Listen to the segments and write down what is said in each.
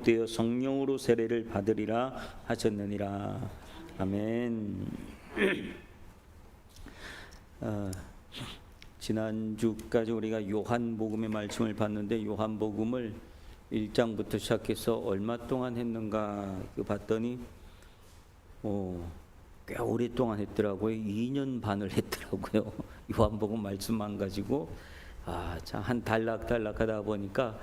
기록되어 성령으로 세례를 받으리라 하셨느니라. 아멘. 지난주까지 우리가 요한복음의 말씀을 봤는데 요한복음을 1장부터 시작해서 얼마 동안 했는가 봤더니 꽤 오랫동안 했더라고요. 2년 반을 했더라고요. 요한복음 말씀만 가지고 참 한 달락달락 하다 보니까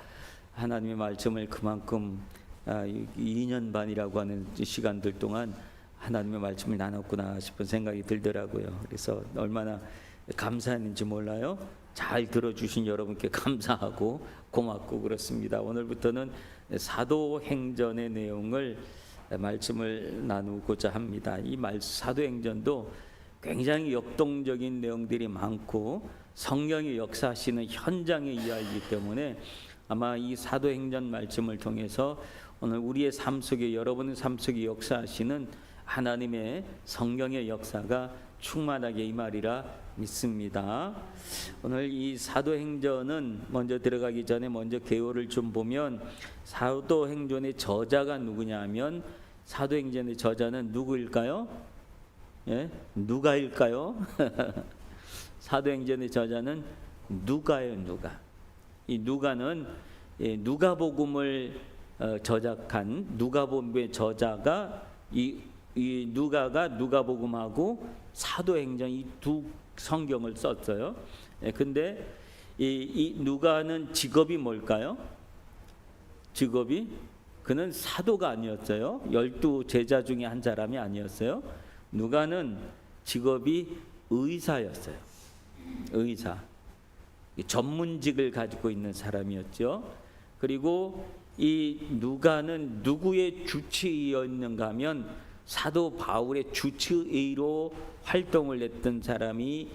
하나님의 말씀을 그만큼 2년 반이라고 하는 시간들 동안 하나님의 말씀을 나눴구나 싶은 생각이 들더라고요. 그래서 얼마나 감사했는지 몰라요. 잘 들어주신 여러분께 감사하고 고맙고 그렇습니다. 오늘부터는 사도행전의 내용을 말씀을 나누고자 합니다. 이 사도행전도 굉장히 역동적인 내용들이 많고 성령이 역사하시는 현장의 이야기이기 때문에 아마 이 사도행전 말씀을 통해서 오늘 우리의 삶 속에 여러분의 삶 속에 역사하시는 하나님의 성령의 역사가 충만하게 임하리라 믿습니다. 오늘 이 사도행전은 먼저 들어가기 전에 먼저 개요를 좀 보면 사도행전의 저자가 누구냐 하면 사도행전의 저자는 누구일까요? 예? 누가일까요? 사도행전의 저자는 누가예요. 누가. 이 누가는 누가복음을 저작한 누가복음의 저자가 이 누가가 누가복음하고 사도행전 이 두 성경을 썼어요. 근데 이 누가는 직업이 뭘까요? 직업이 그는 사도가 아니었어요. 12 제자 중에 한 사람이 아니었어요. 누가는 직업이 의사였어요. 의사. 전문직을 가지고 있는 사람이었죠. 그리고 이 누가는 누구의 주치의였는가 하면 사도 바울의 주치의로 활동을 했던 사람이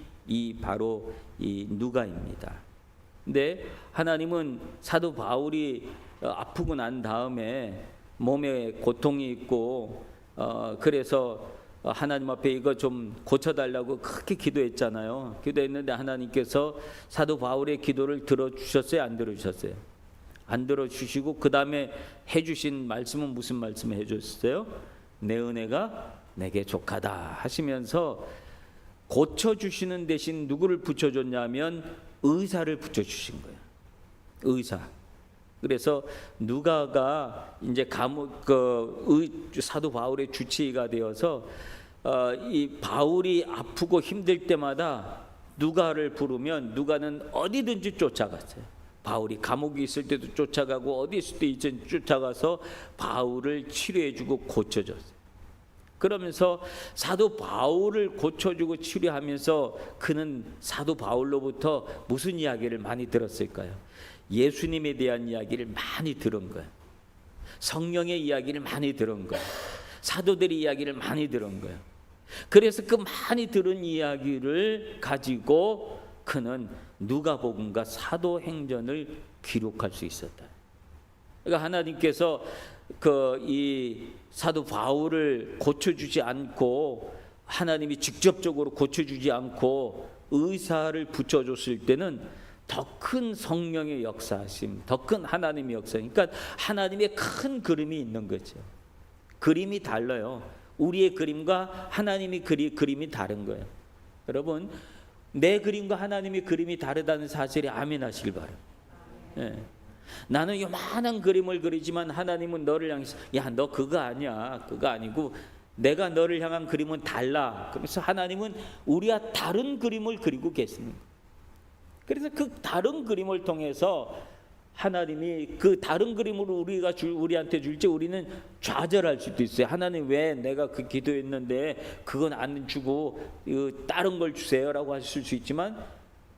바로 이 누가입니다. 근데 하나님은 사도 바울이 아프고 난 다음에 몸에 고통이 있고 그래서 하나님 앞에 이거 좀 고쳐달라고 크게 기도했잖아요. 기도했는데 하나님께서 사도 바울의 기도를 들어주셨어요? 안 들어주셨어요? 안 들어주시고 그 다음에 해주신 말씀은 무슨 말씀을 해줬어요? 내 은혜가 내게 족하다 하시면서 고쳐주시는 대신 누구를 붙여줬냐면 의사를 붙여주신 거예요. 의사. 그래서 누가가 이제 사도 바울의 주치의가 되어서 이 바울이 아프고 힘들 때마다 누가를 부르면 누가는 어디든지 쫓아갔어요. 바울이 감옥에 있을 때도 쫓아가고 어디 있을 때 쫓아가서 바울을 치료해주고 고쳐줬어요. 그러면서 사도 바울을 고쳐주고 치료하면서 그는 사도 바울로부터 무슨 이야기를 많이 들었을까요? 예수님에 대한 이야기를 많이 들은 거예요. 성령의 이야기를 많이 들은 거예요. 사도들의 이야기를 많이 들은 거예요. 그래서 그 많이 들은 이야기를 가지고 그는 누가복음과 사도행전을 기록할 수 있었다. 그러니까 하나님께서 이 사도 바울을 고쳐주지 않고 하나님이 직접적으로 고쳐주지 않고 의사를 붙여줬을 때는 더 큰 성령의 역사하심, 더 큰 하나님의 역사. 그러니까 하나님의 큰 그림이 있는 거죠. 그림이 달라요. 우리의 그림과 하나님의 그림이 다른 거예요. 여러분, 내 그림과 하나님의 그림이 다르다는 사실에 아멘 하시길 바라요. 예. 나는 요만한 그림을 그리지만 하나님은 너를 향해서 야, 너 그거 아니야. 그거 아니고 내가 너를 향한 그림은 달라. 그래서 하나님은 우리와 다른 그림을 그리고 계십니다. 그래서 그 다른 그림을 통해서 하나님이 그 다른 그림으로 우리한테 줄지 우리는 좌절할 수도 있어요. 하나님 왜 내가 그 기도했는데 그건 안 주고 다른 걸 주세요라고 하실 수 있지만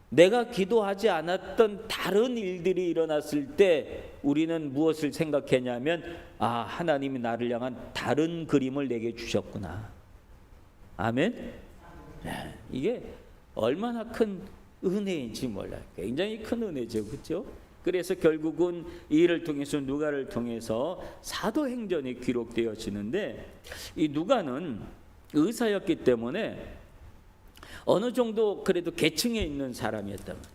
내가 기도하지 않았던 다른 일들이 일어났을 때 우리는 무엇을 생각했냐면 하나님이 나를 향한 다른 그림을 내게 주셨구나. 아멘. 이게 얼마나 큰 은혜인지 몰라요. 굉장히 큰 은혜죠. 그렇죠? 그래서 결국은 이 일을 통해서 누가를 통해서 사도행전이 기록되어지는데 이 누가는 의사였기 때문에 어느 정도 그래도 계층에 있는 사람이었단 말이에요.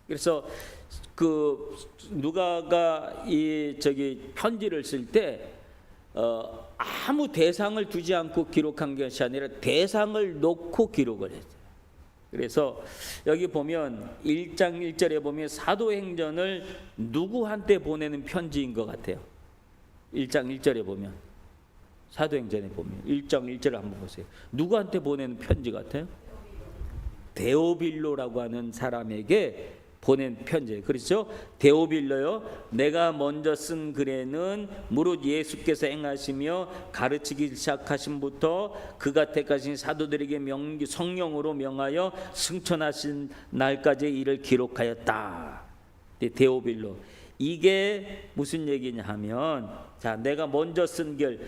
그래서 그 누가가 이 저기 편지를 쓸 때 아무 대상을 두지 않고 기록한 것이 아니라 대상을 놓고 기록을 했어요. 그래서 여기 보면 1장 1절에 보면 사도행전을 누구한테 보내는 편지인 것 같아요. 1장 1절에 보면 사도행전에 보면 1장 1절을 한번 보세요. 누구한테 보내는 편지 같아요? 데오빌로라고 하는 사람에게 보낸 편지예요. 그렇죠? 데오빌로요, 내가 먼저 쓴 글에는 무릇 예수께서 행하시며 가르치기 시작하심부터 그가 택하신 사도들에게 성령으로 명하여 승천하신 날까지 이를 기록하였다. 데오빌로. 이게 무슨 얘기냐 하면, 자, 내가 먼저 쓴 글,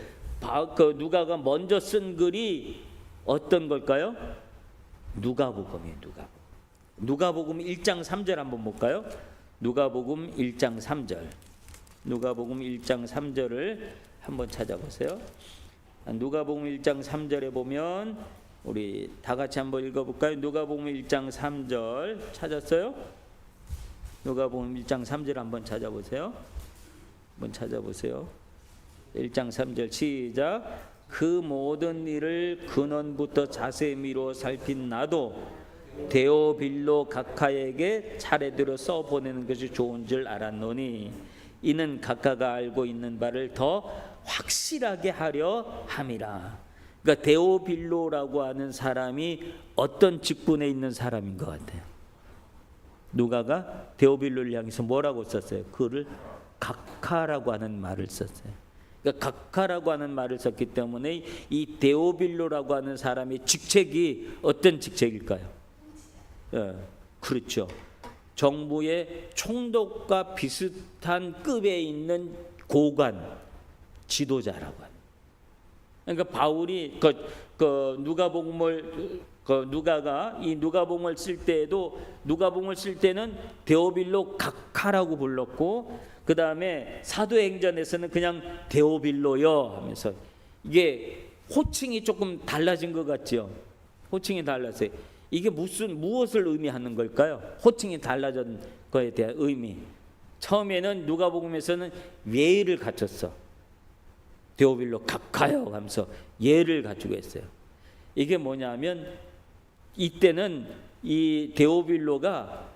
그 누가가 먼저 쓴 글이 어떤 걸까요? 누가복음이에요. 누가복음 1장 3절 한번 볼까요? 누가복음 1장 3절. 누가복음 1장 3절을 한번 찾아보세요. 누가복음 1장 3절에 보면 우리 다 같이 한번 읽어볼까요? 누가복음 1장 3절 찾았어요? 누가복음 1장 3절 한번 찾아보세요. 한번 찾아보세요. 1장 3절 시작. 그 모든 일을 근원부터 자세히 미루어 살핀 나도 데오빌로 각하에게 차례대로 써보내는 것이 좋은 줄 알았노니 이는 각하가 알고 있는 바를 더 확실하게 하려 함이라. 그러니까 데오빌로라고 하는 사람이 어떤 직분에 있는 사람인 것 같아요? 누가가 데오빌로를 향해서 뭐라고 썼어요? 그를 각하라고 하는 말을 썼어요. 그러니까 각하라고 하는 말을 썼기 때문에 이 데오빌로라고 하는 사람의 직책이 어떤 직책일까요? 그렇죠. 정부의 총독과 비슷한 급에 있는 고관, 지도자라고 합니다. 그러니까 바울이 누가가 이 누가복음을 쓸 때에도 누가복음을 쓸 때는 데오빌로 각하라고 불렀고, 그 다음에 사도행전에서는 그냥 데오빌로요 하면서, 이게 호칭이 조금 달라진 것 같죠. 호칭이 달랐어요. 이게 무엇을 의미하는 걸까요? 호칭이 달라진 거에 대한 의미. 처음에는 누가복음에서는 예의를 갖췄어. 데오빌로 각하여 하면서 예를 갖추고 했어요. 이게 뭐냐면 이때는 이 데오빌로가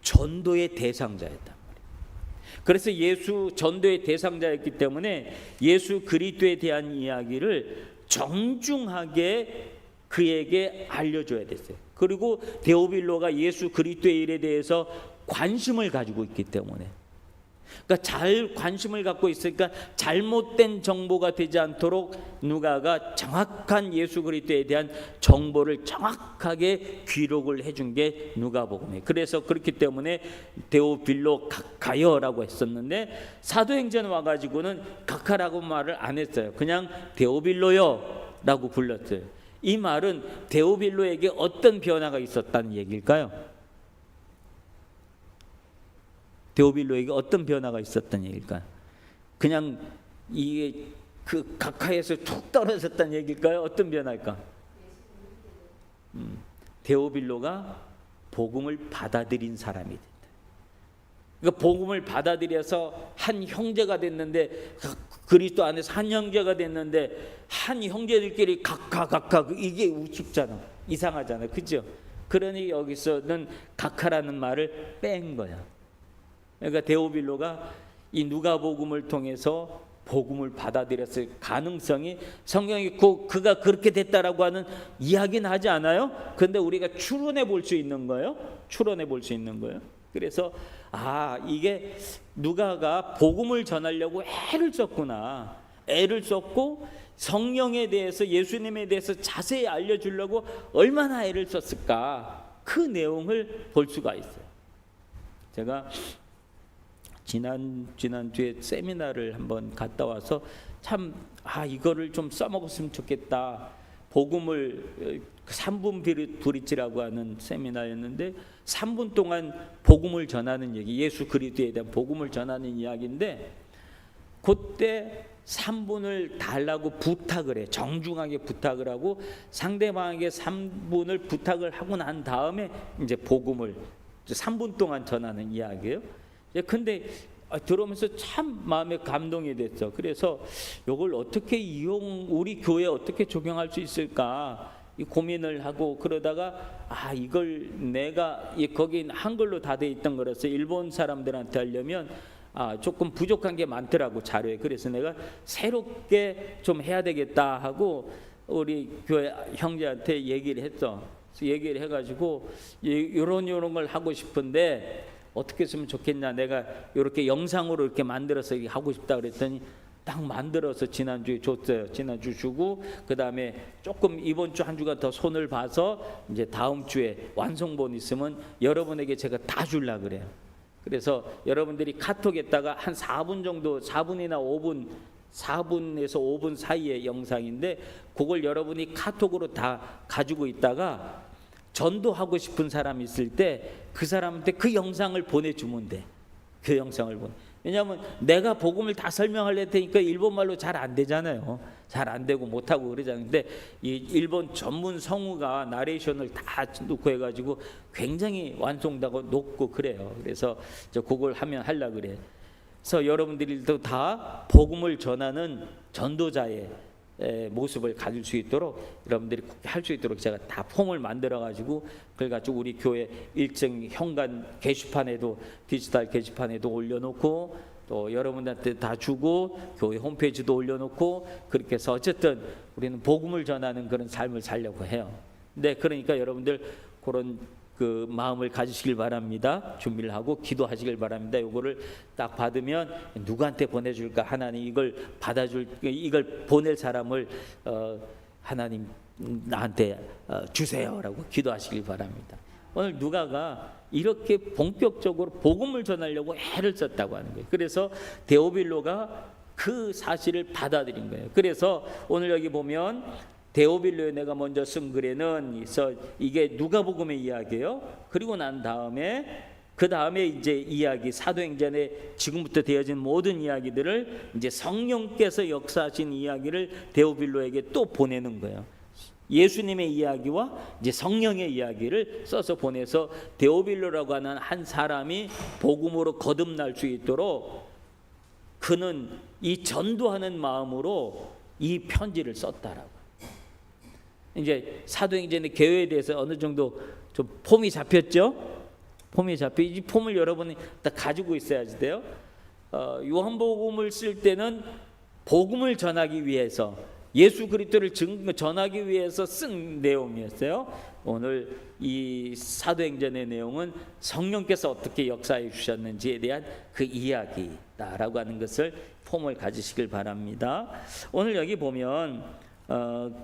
전도의 대상자였단 말이에요. 그래서 예수 전도의 대상자였기 때문에 예수 그리스도에 대한 이야기를 정중하게 그에게 알려줘야 됐어요. 그리고 데오빌로가 예수 그리스도의 일에 대해서 관심을 가지고 있기 때문에, 그러니까 잘 관심을 갖고 있으니까 잘못된 정보가 되지 않도록 누가가 정확한 예수 그리스도에 대한 정보를 정확하게 기록을 해준 게 누가복음이에요. 그래서 그렇기 때문에 데오빌로 각하여라고 했었는데 사도행전 와가지고는 각하라고 말을 안 했어요. 그냥 데오빌로여라고 불렀어요. 이 말은 데오빌로에게 어떤 변화가 있었다는 얘기일까요? 데오빌로에게 어떤 변화가 있었다는 얘기일까요? 그냥 이게 그 각하에서 툭 떨어졌다는 얘기일까요? 어떤 변화일까? 데오빌로가 복음을 받아들인 사람이 됐다. 그러니까 복음을 받아들여서 한 형제가 됐는데, 그리스도 안에서 한 형제가 됐는데 한 형제들끼리 각하 이게 우습잖아, 이상하잖아, 그죠? 그러니 여기서는 각하라는 말을 뺀 거야. 그러니까 데오빌로가 이 누가복음을 통해서 복음을 받아들였을 가능성이, 성경이 그가 그렇게 됐다라고 하는 이야기는 하지 않아요. 그런데 우리가 추론해 볼 수 있는 거예요. 추론해 볼 수 있는 거예요. 그래서 이게 누가가 복음을 전하려고 애를 썼구나. 애를 썼고 성령에 대해서, 예수님에 대해서 자세히 알려주려고 얼마나 애를 썼을까, 그 내용을 볼 수가 있어요. 제가 지난주에 세미나를 한번 갔다 와서 참 이거를 좀 써먹었으면 좋겠다. 복음을 3분 브릿지라고 하는 세미나였는데 3분 동안 복음을 전하는 얘기, 예수 그리스도에 대한 복음을 전하는 이야기인데, 그때 3분을 달라고 부탁을 해. 정중하게 부탁을 하고 상대방에게 3분을 부탁을 하고 난 다음에 이제 복음을 3분 동안 전하는 이야기예요. 근데 들어오면서 참 마음에 감동이 됐죠. 그래서 이걸 어떻게 우리 교회에 어떻게 적용할 수 있을까 이 고민을 하고 그러다가 이걸 내가 거기 한글로 다 돼 있던 거라서 일본 사람들한테 하려면 조금 부족한 게 많더라고 자료에. 그래서 내가 새롭게 좀 해야 되겠다 하고 우리 교회 형제한테 얘기를 했어. 얘기를 해가지고 이런 걸 하고 싶은데 어떻게 했으면 좋겠냐. 내가 이렇게 영상으로 이렇게 만들어서 하고 싶다 그랬더니 딱 만들어서 지난주에 줬어요. 지난주 주고 그 다음에 조금 이번 주 한 주간 더 손을 봐서 이제 다음 주에 완성본 있으면 여러분에게 제가 다 줄라 그래요. 그래서 여러분들이 카톡에다가 한 4분 정도 4분이나 5분 4분에서 5분 사이의 영상인데 그걸 여러분이 카톡으로 다 가지고 있다가 전도하고 싶은 사람 있을 때 그 사람한테 그 영상을 보내주면 돼. 그 영상을 왜냐하면 내가 복음을 다 설명할 테니까 일본말로 잘 안 되잖아요. 잘 안 되고 못하고 그러잖아요. 근데 이 일본 전문 성우가 나레이션을 다 놓고 해가지고 굉장히 완성도가 높고 그래요. 그래서 그걸 하려고 그래. 그래서 여러분들도 다 복음을 전하는 전도자의 모습을 가질 수 있도록 여러분들이 할 수 있도록 제가 다 폼을 만들어 가지고 그걸 가지고 우리 교회 일정 현관 게시판에도 디지털 게시판에도 올려놓고 또 여러분들한테 다 주고 교회 홈페이지도 올려놓고 그렇게 해서 어쨌든 우리는 복음을 전하는 그런 삶을 살려고 해요. 네, 그러니까 여러분들 그런 그 마음을 가지시길 바랍니다. 준비를 하고 기도하시길 바랍니다. 이거를 딱 받으면 누구한테 보내줄까? 하나님 이걸 이걸 보낼 사람을 하나님 나한테 주세요라고 기도하시길 바랍니다. 오늘 누가가 이렇게 본격적으로 복음을 전하려고 애를 썼다고 하는 거예요. 그래서 데오빌로가 그 사실을 받아들인 거예요. 그래서 오늘 여기 보면 데오빌로에 내가 먼저 쓴 글에는 이게 누가복음의 이야기예요. 그리고 난 다음에 그 다음에 이제 이야기 사도행전에 지금부터 되어진 모든 이야기들을 이제 성령께서 역사하신 이야기를 데오빌로에게 또 보내는 거예요. 예수님의 이야기와 이제 성령의 이야기를 써서 보내서 데오빌로라고 하는 한 사람이 복음으로 거듭날 수 있도록 그는 이 전도하는 마음으로 이 편지를 썼다라고. 이제 사도행전의 계획에 대해서 어느 정도 좀 폼이 잡혔죠? 폼이 잡혀 이 폼을 여러분이 다 가지고 있어야지 돼요. 요한복음을 쓸 때는 복음을 전하기 위해서 예수 그리스도를 전하기 위해서 쓴 내용이었어요. 오늘 이 사도행전의 내용은 성령께서 어떻게 역사해 주셨는지에 대한 그 이야기다라고 하는 것을 폼을 가지시길 바랍니다. 오늘 여기 보면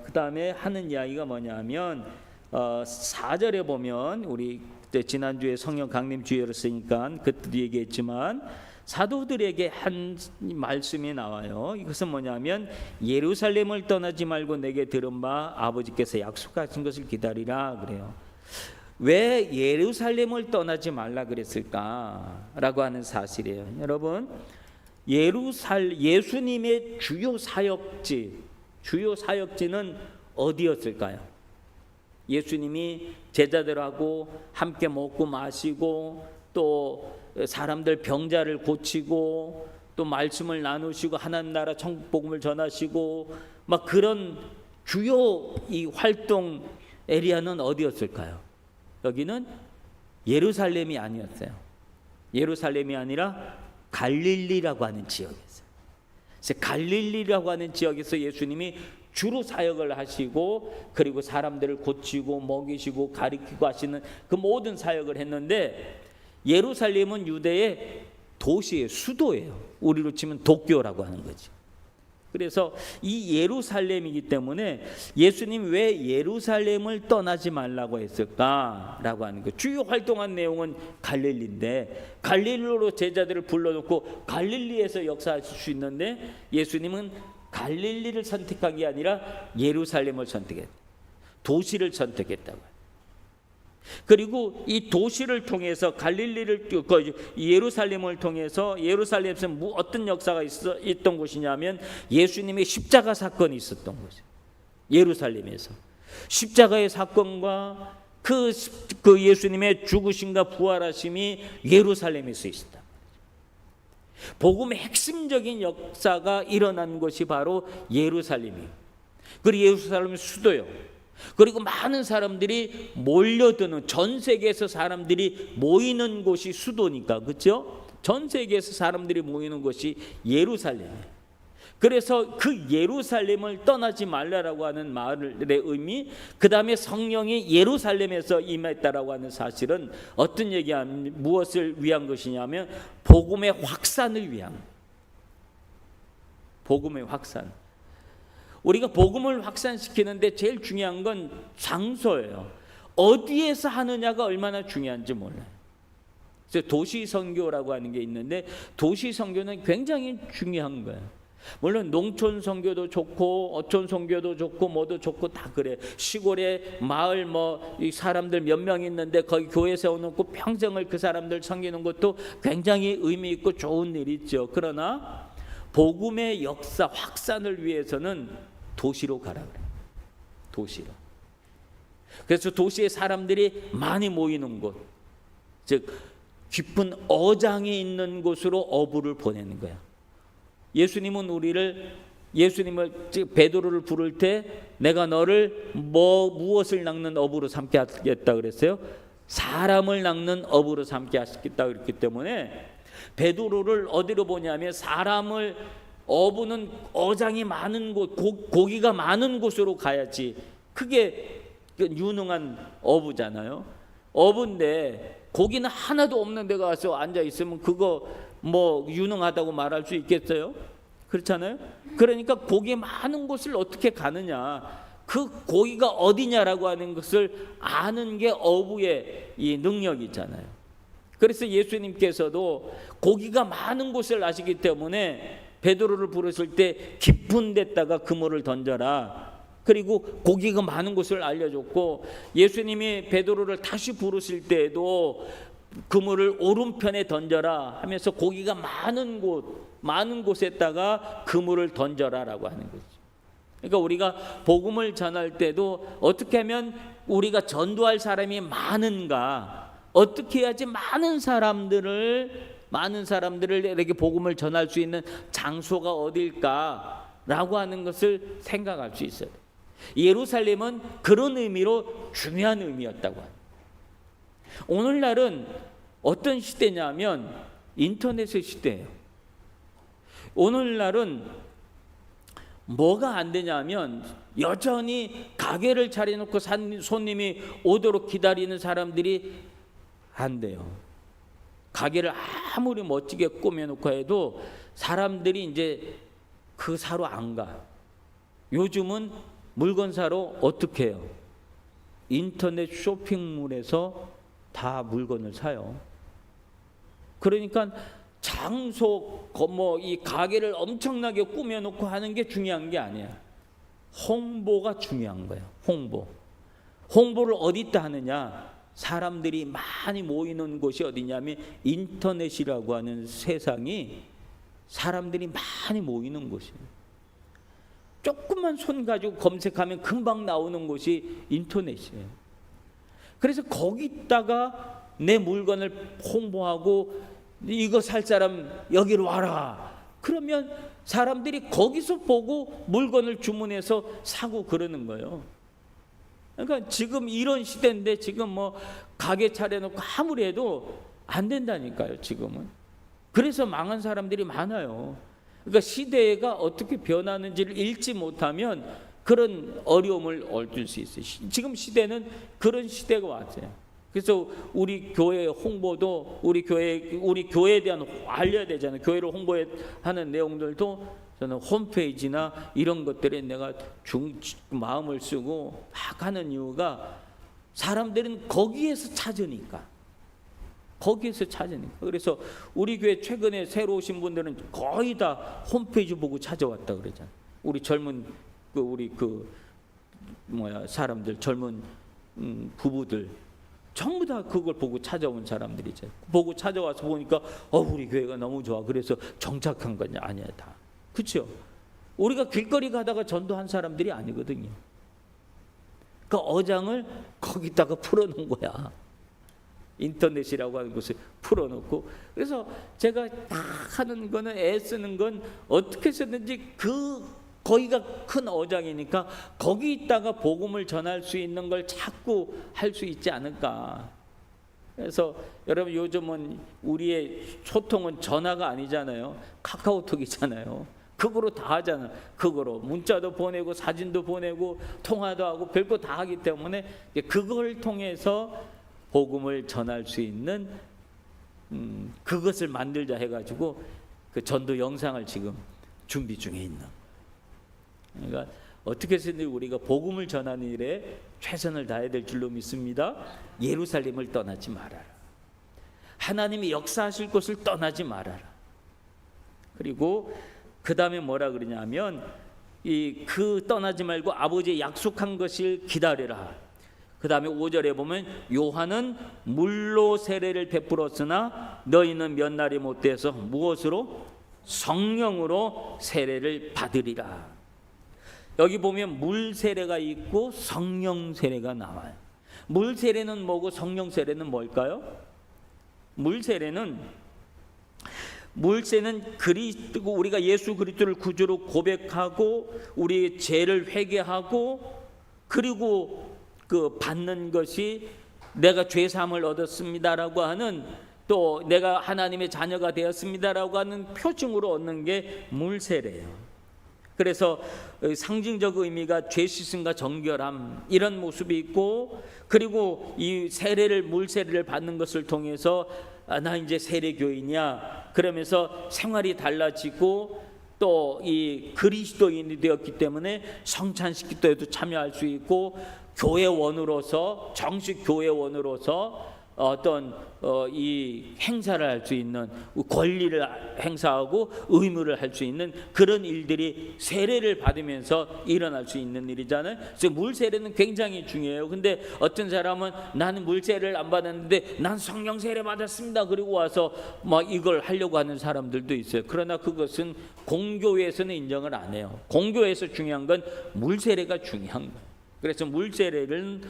그 다음에 하는 이야기가 뭐냐면 4절에 보면 우리 지난주에 성령 강림 주의를 쓰니까 그때도 얘기했지만 사도들에게 한 말씀이 나와요. 이것은 뭐냐면 예루살렘을 떠나지 말고 내게 들은 바 아버지께서 약속하신 것을 기다리라 그래요. 왜 예루살렘을 떠나지 말라 그랬을까라고 하는 사실이에요. 여러분 예수님의 주요 사역지는 어디였을까요? 예수님이 제자들하고 함께 먹고 마시고 또 사람들 병자를 고치고 또 말씀을 나누시고 하나님 나라 천국 복음을 전하시고 막 그런 주요 이 활동 에리아는 어디였을까요? 여기는 예루살렘이 아니었어요. 예루살렘이 아니라 갈릴리라고 하는 지역이었어요. 갈릴리라고 하는 지역에서 예수님이 주로 사역을 하시고 그리고 사람들을 고치고 먹이시고 가리키고 하시는 그 모든 사역을 했는데 예루살렘은 유대의 도시의 수도예요. 우리로 치면 도쿄라고 하는 거죠. 그래서 이 예루살렘이기 때문에 예수님 왜 예루살렘을 떠나지 말라고 했을까라고 하는 거예요. 주요 활동한 내용은 갈릴리인데 갈릴리로 제자들을 불러놓고 갈릴리에서 역사하실 수 있는데 예수님은 갈릴리를 선택한 게 아니라 예루살렘을 선택했다. 도시를 선택했다고. 그리고 이 도시를 통해서 갈릴리를 예루살렘을 통해서 예루살렘에서 어떤 역사가 있던 곳이냐면 예수님의 십자가 사건이 있었던 곳이에요. 예루살렘에서 십자가의 사건과 그 예수님의 죽으심과 부활하심이 예루살렘에서 있었다. 복음의 핵심적인 역사가 일어난 곳이 바로 예루살렘이에요. 그리고 예루살렘의 수도요. 그리고 많은 사람들이 몰려드는, 전 세계에서 사람들이 모이는 곳이 수도니까, 그렇죠? 전 세계에서 사람들이 모이는 곳이 예루살렘이에요. 그래서 그 예루살렘을 떠나지 말라라고 하는 말의 의미, 그 다음에 성령이 예루살렘에서 임했다라고 하는 사실은 어떤 얘기하면 무엇을 위한 것이냐면 복음의 확산을 위한, 복음의 확산. 우리가 복음을 확산시키는데 제일 중요한 건 장소예요. 어디에서 하느냐가 얼마나 중요한지 몰라요. 그래서 도시 선교라고 하는 게 있는데 도시 선교는 굉장히 중요한 거예요. 물론 농촌 선교도 좋고 어촌 선교도 좋고 뭐도 좋고 다 그래. 시골에 마을 이 사람들 몇 명 있는데 거기 교회 세워놓고 평생을 그 사람들 섬기는 것도 굉장히 의미 있고 좋은 일이죠. 그러나 복음의 역사 확산을 위해서는 도시로 가라 그래요. 도시로. 그래서 도시에 사람들이 많이 모이는 곳, 즉 깊은 어장이 있는 곳으로 어부를 보내는 거야. 예수님을 베드로를 부를 때 내가 너를 무엇을 낚는 어부로 삼게 하겠다 그랬어요? 사람을 낚는 어부로 삼게 하겠다 그랬기 때문에 베드로를 어디로 보냐면 어부는 어장이 많은 곳, 고기가 많은 곳으로 가야지. 그게 유능한 어부잖아요. 어부인데 고기는 하나도 없는 데 가서 앉아 있으면 그거 유능하다고 말할 수 있겠어요? 그렇잖아요. 그러니까 고기 많은 곳을 어떻게 가느냐, 그 고기가 어디냐라고 하는 것을 아는 게 어부의 이 능력이잖아요. 그래서 예수님께서도 고기가 많은 곳을 아시기 때문에 베드로를 부르실 때 깊은 데다가 그물을 던져라. 그리고 고기가 많은 곳을 알려줬고, 예수님이 베드로를 다시 부르실 때에도 그물을 오른편에 던져라 하면서 고기가 많은 곳에다가 그물을 던져라라고 하는 거죠. 그러니까 우리가 복음을 전할 때도 어떻게 하면 우리가 전도할 사람이 많은가, 어떻게 해야지 많은 사람들에게 복음을 전할 수 있는 장소가 어딜까라고 하는 것을 생각할 수 있어요. 예루살렘은 그런 의미로 중요한 의미였다고 합니다. 오늘날은 어떤 시대냐면 인터넷의 시대예요. 오늘날은 뭐가 안 되냐면 여전히 가게를 차려놓고 손님이 오도록 기다리는 사람들이 안 돼요. 가게를 아무리 멋지게 꾸며놓고 해도 사람들이 이제 그 사러 안 가. 요즘은 물건 사러 어떻게 해요? 인터넷 쇼핑몰에서 다 물건을 사요. 그러니까 장소, 이 가게를 엄청나게 꾸며놓고 하는 게 중요한 게 아니야. 홍보가 중요한 거예요. 홍보를 어디다 하느냐? 사람들이 많이 모이는 곳이 어디냐면 인터넷이라고 하는 세상이 사람들이 많이 모이는 곳이에요. 조금만 손 가지고 검색하면 금방 나오는 곳이 인터넷이에요. 그래서 거기다가 내 물건을 홍보하고 이거 살 사람 여기로 와라. 그러면 사람들이 거기서 보고 물건을 주문해서 사고 그러는 거예요. 그러니까 지금 이런 시대인데 지금 가게 차려놓고 아무리 해도 안 된다니까요, 지금은. 그래서 망한 사람들이 많아요. 그러니까 시대가 어떻게 변하는지를 읽지 못하면 그런 어려움을 얻을 수 있어요. 지금 시대는 그런 시대가 왔어요. 그래서 우리 교회 홍보도 우리 교회에 대한 알려야 되잖아요. 교회를 홍보하는 내용들도 저는 홈페이지나 이런 것들에 내가 마음을 쓰고 막 하는 이유가 사람들은 거기에서 찾으니까. 그래서 우리 교회 최근에 새로 오신 분들은 거의 다 홈페이지 보고 찾아왔다 그러잖아요. 우리 젊은 사람들, 젊은 부부들 전부 다 그걸 보고 찾아온 사람들이죠. 보고 찾아와서 보니까 우리 교회가 너무 좋아. 그래서 정착한 거냐? 아니야, 다. 그렇죠? 우리가 길거리 가다가 전도한 사람들이 아니거든요. 그 어장을 거기다가 풀어놓은 거야. 인터넷이라고 하는 곳에 풀어놓고. 그래서 제가 다 하는 거는, 애쓰는 건 어떻게 해서든지 거기가 큰 어장이니까 거기다가 복음을 전할 수 있는 걸 자꾸 할 수 있지 않을까. 그래서 여러분, 요즘은 우리의 소통은 전화가 아니잖아요. 카카오톡이잖아요. 그거로 다 하잖아. 그거로 문자도 보내고 사진도 보내고 통화도 하고 별거 다 하기 때문에 그걸 통해서 복음을 전할 수 있는 그것을 만들자 해가지고 그 전도 영상을 지금 준비 중에 있는. 그러니까 어떻게 해서든 우리가 복음을 전하는 일에 최선을 다해야 될 줄로 믿습니다. 예루살렘을 떠나지 말아라. 하나님이 역사하실 곳을 떠나지 말아라. 그리고 그 다음에 뭐라 그러냐면 그 떠나지 말고 아버지의 약속한 것을 기다리라. 그 다음에 5절에 보면 요한은 물로 세례를 베풀었으나 너희는 몇 날이 못돼서 무엇으로? 성령으로 세례를 받으리라. 여기 보면 물 세례가 있고 성령 세례가 나와요. 물 세례는 뭐고 성령 세례는 뭘까요? 물 세례는 그리스도, 우리가 예수 그리스도를 구주로 고백하고 우리의 죄를 회개하고 그리고 그 받는 것이 내가 죄 사함을 얻었습니다라고 하는, 또 내가 하나님의 자녀가 되었습니다라고 하는 표징으로 얻는 게 물 세례예요. 그래서 상징적 의미가 죄 씻음과 정결함 이런 모습이 있고, 그리고 이 세례를, 물 세례를 받는 것을 통해서 나 이제 세례교인이야 그러면서 생활이 달라지고, 또 이 그리스도인이 되었기 때문에 성찬식 때에도 참여할 수 있고, 교회원으로서, 정식 교회원으로서 어떤 이 행사를 할 수 있는, 권리를 행사하고 의무를 할 수 있는 그런 일들이 세례를 받으면서 일어날 수 있는 일이잖아요. 그래서 물 세례는 굉장히 중요해요. 근데 어떤 사람은 나는 물 세례를 안 받았는데 난 성령 세례 받았습니다. 그리고 와서 막 이걸 하려고 하는 사람들도 있어요. 그러나 그것은 공교회에서는 인정을 안 해요. 공교회에서 중요한 건 물 세례가 중요한 거예요. 그래서 물 세례는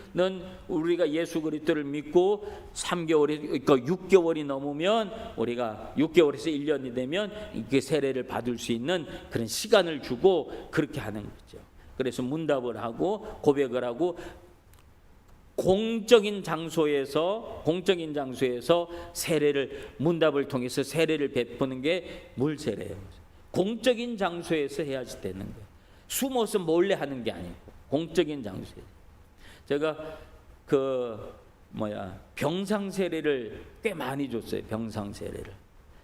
우리가 예수 그리스도를 믿고 3개월이, 그러니까 6개월이 넘으면, 우리가 6개월에서 1년이 되면 이렇게 세례를 받을 수 있는 그런 시간을 주고 그렇게 하는 거죠. 그래서 문답을 하고 고백을 하고 공적인 장소에서 세례를, 문답을 통해서 세례를 베푸는 게 물 세례예요. 공적인 장소에서 해야지 되는 거예요. 숨어서 몰래 하는 게 아니고 공적인 장소에. 제가 병상 세례를 꽤 많이 줬어요. 병상 세례를.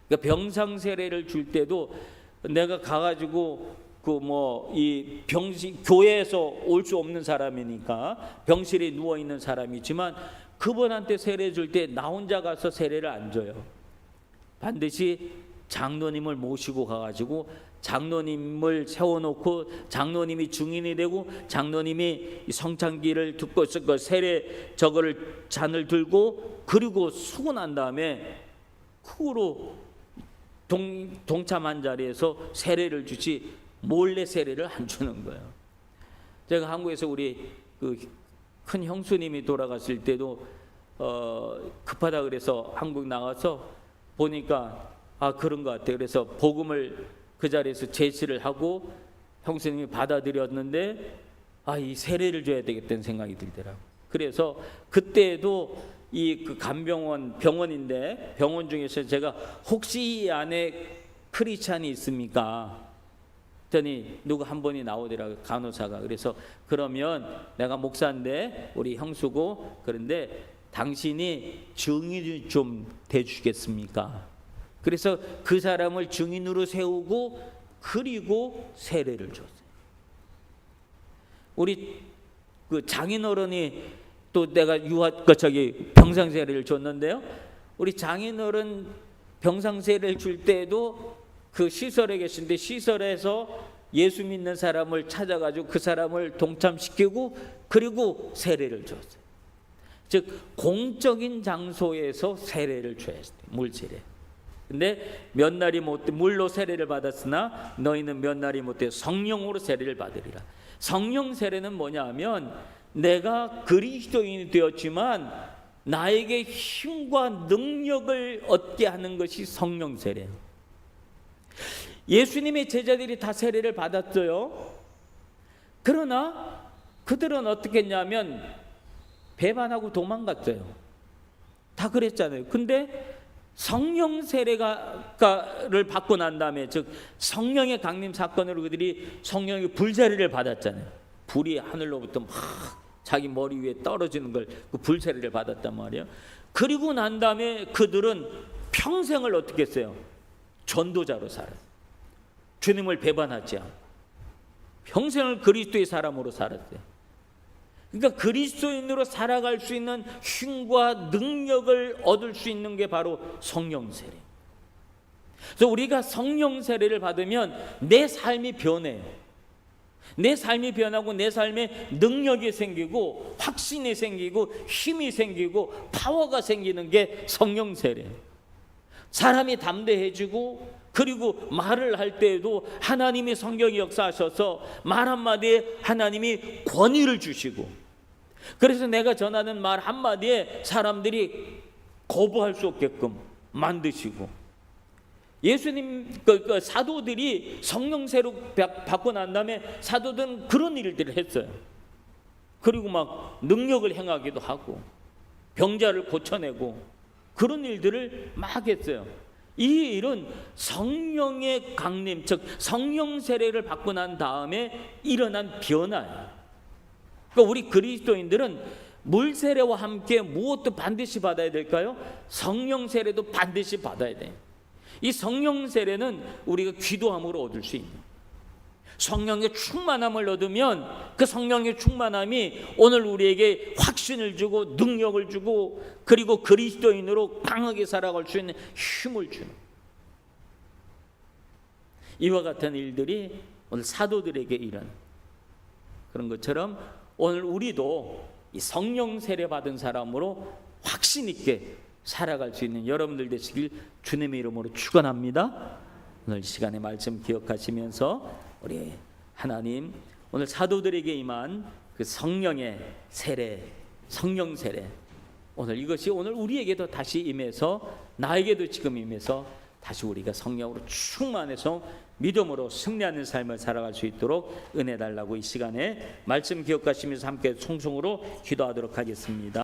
그러니까 병상 세례를 줄 때도 내가 가가지고 이 교회에서 올 수 없는 사람이니까 병실에 누워 있는 사람이지만 그분한테 세례 줄 때 나 혼자 가서 세례를 안 줘요. 반드시 장로님을 모시고 가가지고 장로님을 세워놓고 장로님이 증인이 되고 장로님이 성찬기를 듣고 그 세례 저거를 잔을 들고 그리고 수고 난 다음에 크로 동참한 자리에서 세례를 주지 몰래 세례를 안 주는 거예요. 제가 한국에서 우리 큰 형수님이 돌아갔을 때도 급하다 그래서 한국 나가서 보니까 그런 것 같아요. 그래서 복음을 그 자리에서 제시를 하고 형수님이 받아들였는데 이 세례를 줘야 되겠다는 생각이 들더라고요. 그래서 그때도 그 병원인데 병원 중에서 제가 혹시 이 안에 크리스찬이 있습니까? 했더니 누구 한 분이 나오더라고요. 간호사가. 그래서 그러면 내가 목사인데 우리 형수고 그런데 당신이 증인이 좀 돼주겠습니까? 그래서 그 사람을 증인으로 세우고 그리고 세례를 줬어요. 우리 장인어른이 또 내가 병상 세례를 줬는데요. 우리 장인어른 병상 세례를 줄 때도 그 시설에 계신데 시설에서 예수 믿는 사람을 찾아가지고 그 사람을 동참시키고 그리고 세례를 줬어요. 즉 공적인 장소에서 세례를 줘야 돼요. 물세례. 근데 몇 날이 못돼 물로 세례를 받았으나 너희는 몇 날이 못돼 성령으로 세례를 받으리라. 성령 세례는 뭐냐 하면 내가 그리스도인이 되었지만 나에게 힘과 능력을 얻게 하는 것이 성령 세례예요. 예수님의 제자들이 다 세례를 받았어요. 그러나 그들은 어떻게 했냐면 배반하고 도망갔어요. 다 그랬잖아요. 근데 성령 세례를 받고 난 다음에, 즉 성령의 강림 사건으로 그들이 성령의 불세례를 받았잖아요. 불이 하늘로부터 막 자기 머리 위에 떨어지는 걸, 그 불세례를 받았단 말이에요. 그리고 난 다음에 그들은 평생을 어떻게 했어요? 전도자로 살아요. 주님을 배반하지 않고 평생을 그리스도의 사람으로 살았어요. 그러니까 그리스도인으로 살아갈 수 있는 힘과 능력을 얻을 수 있는 게 바로 성령 세례. 그래서 우리가 성령 세례를 받으면 내 삶이 변해요. 내 삶이 변하고 내 삶에 능력이 생기고 확신이 생기고 힘이 생기고 파워가 생기는 게 성령 세례예요. 사람이 담대해지고, 그리고 말을 할 때에도 하나님이 성령이 역사하셔서 말 한마디에 하나님이 권위를 주시고, 그래서 내가 전하는 말 한마디에 사람들이 거부할 수 없게끔 만드시고, 예수님 그 사도들이 성령 세례 받고 난 다음에 사도들은 그런 일들을 했어요. 그리고 막 능력을 행하기도 하고 병자를 고쳐내고 그런 일들을 막 했어요. 이 일은 성령의 강림, 즉 성령 세례를 받고 난 다음에 일어난 변화예요. 그러니까 우리 그리스도인들은 물 세례와 함께 무엇도 반드시 받아야 될까요? 성령 세례도 반드시 받아야 돼요. 이 성령 세례는 우리가 기도함으로 얻을 수 있는, 성령의 충만함을 얻으면 그 성령의 충만함이 오늘 우리에게 확신을 주고 능력을 주고, 그리고 그리스도인으로 강하게 살아갈 수 있는 힘을 주는, 이와 같은 일들이 오늘 사도들에게 일어난 그런 것처럼 오늘 우리도 이 성령 세례 받은 사람으로 확신 있게 살아갈 수 있는 여러분들 되시길 주님의 이름으로 축원합니다. 오늘 이 시간의 말씀 기억하시면서 우리 하나님, 오늘 사도들에게 임한 그 성령의 세례, 성령 세례, 오늘 이것이 오늘 우리에게도 다시 임해서, 나에게도 지금 임해서 다시 우리가 성령으로 충만해서 믿음으로 승리하는 삶을 살아갈 수 있도록 은혜 달라고 이 시간에 말씀 기억하시면서 함께 송송으로 기도하도록 하겠습니다.